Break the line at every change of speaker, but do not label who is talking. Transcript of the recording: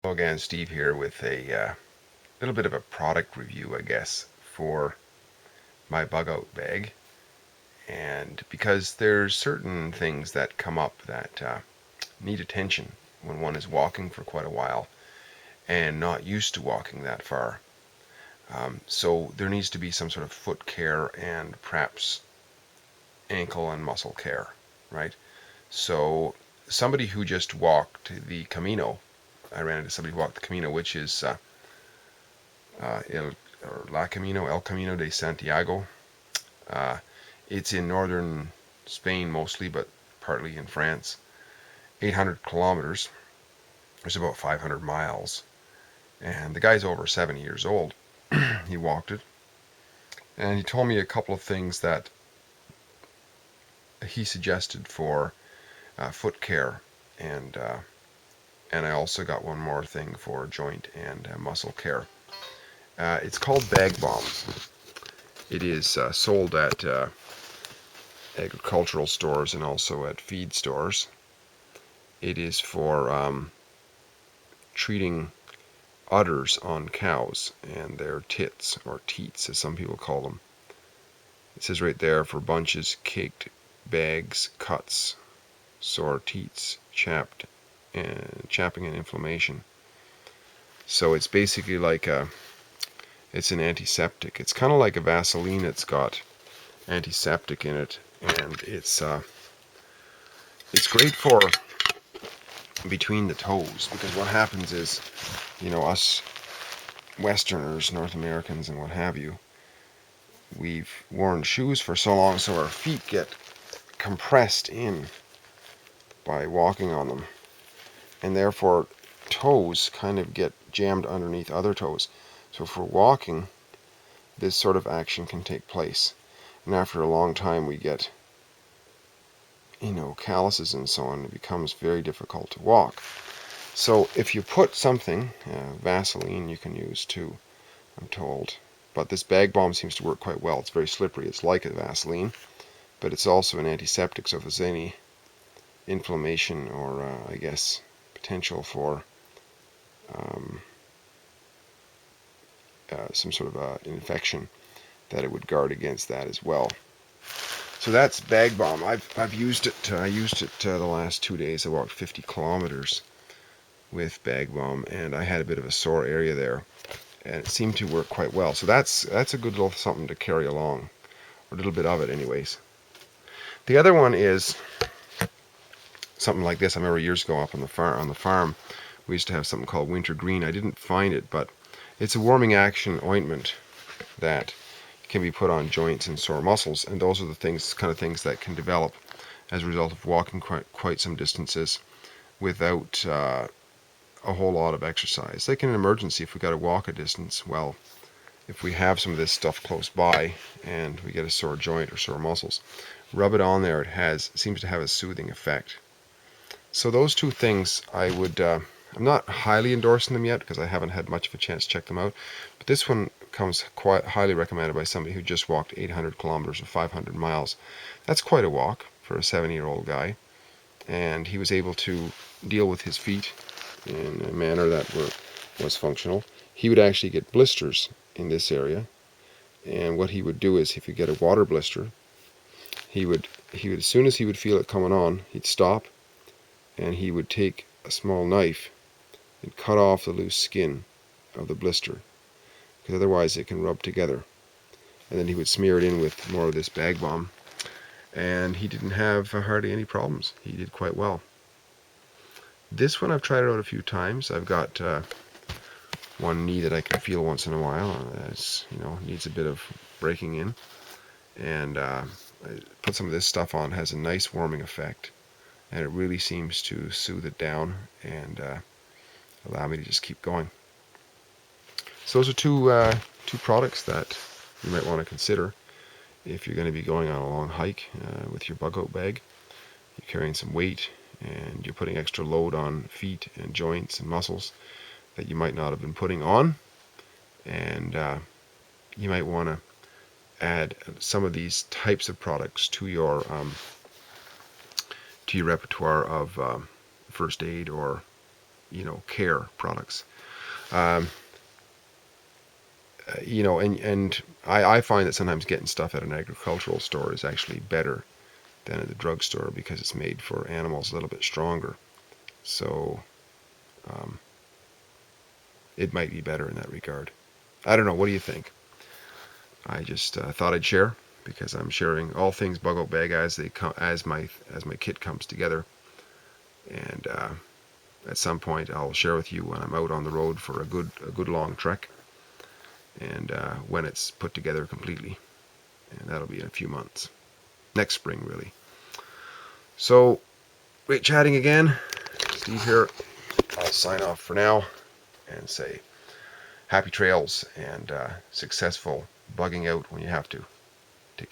Hello again, Steve here with a little bit of a product review, I guess, for my bug out bag. And because there's certain things that come up that need attention when one is walking for quite a while and not used to walking that far. So there needs to be some sort of foot care and perhaps ankle and muscle care, right? So somebody who just walked the Camino, I ran into somebody who walked the Camino, which is El, or La Camino, El Camino de Santiago. Uh, it's in northern Spain mostly, but partly in France. 800 kilometers. It's about 500 miles. And the guy's over 70 years old. He walked it. And he told me a couple of things that he suggested for foot care. And, uh, and I also got one more thing for joint and muscle care. It's called Bag Balm. It is sold at agricultural stores and also at feed stores. It is for treating udders on cows and their tits, or teats as some people call them. It says right there, for bunches, caked, bags, cuts, sore teats, chapping and inflammation. So it's basically it's an antiseptic. It's kind of like a Vaseline. It's got antiseptic in it, and it's great for between the toes, because what happens is, us Westerners, North Americans, and what have you, we've worn shoes for so long, so our feet get compressed in by walking on them, and therefore toes kind of get jammed underneath other toes. So for walking, this sort of action can take place, and after a long time we get calluses and so on. It becomes very difficult to walk. So if you put something, Vaseline you can use too, I'm told. But this Bag Balm seems to work quite well. It's very slippery. It's like a Vaseline, but it's also an antiseptic. So if there's any inflammation or, I guess, potential for some sort of infection, that it would guard against that as well. So that's Bag Balm. I've used it. I used it the last 2 days. I walked 50 kilometers with Bag Balm, and I had a bit of a sore area there, and it seemed to work quite well. So that's a good little something to carry along, or a little bit of it, anyways. The other one is something like this. I remember years ago up on the farm, we used to have something called Wintergreen. I didn't find it, but it's a warming action ointment that can be put on joints and sore muscles, and those are the kind of things that can develop as a result of walking quite some distances without a whole lot of exercise. Like in an emergency, if we got to walk a distance, well, if we have some of this stuff close by and we get a sore joint or sore muscles, rub it on there. It seems to have a soothing effect. So those two things, I'm not highly endorsing them yet because I haven't had much of a chance to check them out, but this one comes quite highly recommended by somebody who just walked 800 kilometers or 500 miles. That's quite a walk for a 70-year-old guy, and he was able to deal with his feet in a manner that was functional. He would actually get blisters in this area, and what he would do is, if you get a water blister, he would as soon as he would feel it coming on, he'd stop, and he would take a small knife and cut off the loose skin of the blister, because otherwise it can rub together. And then he would smear it in with more of this Bag Balm, and he didn't have hardly any problems. He did quite well. This one I've tried it out a few times. I've got one knee that I can feel once in a while. It's, needs a bit of breaking in, and I put some of this stuff on. It has a nice warming effect, and it really seems to soothe it down and allow me to just keep going. So those are two products that you might want to consider if you're going to be going on a long hike with your bug out bag. You're carrying some weight, and you're putting extra load on feet and joints and muscles that you might not have been putting on, and you might want to add some of these types of products to your repertoire of first aid or care products. Um, and I find that sometimes getting stuff at an agricultural store is actually better than at the drugstore because it's made for animals a little bit stronger. So um, it might be better in that regard. I don't know. What do you think? I just thought I'd share because I'm sharing all things Bug Out Bag as they come, as my kit comes together. And at some point, I'll share with you when I'm out on the road for a good long trek, and when it's put together completely. And that'll be in a few months, next spring really. So, great chatting again. Steve here. I'll sign off for now and say happy trails and successful bugging out when you have to.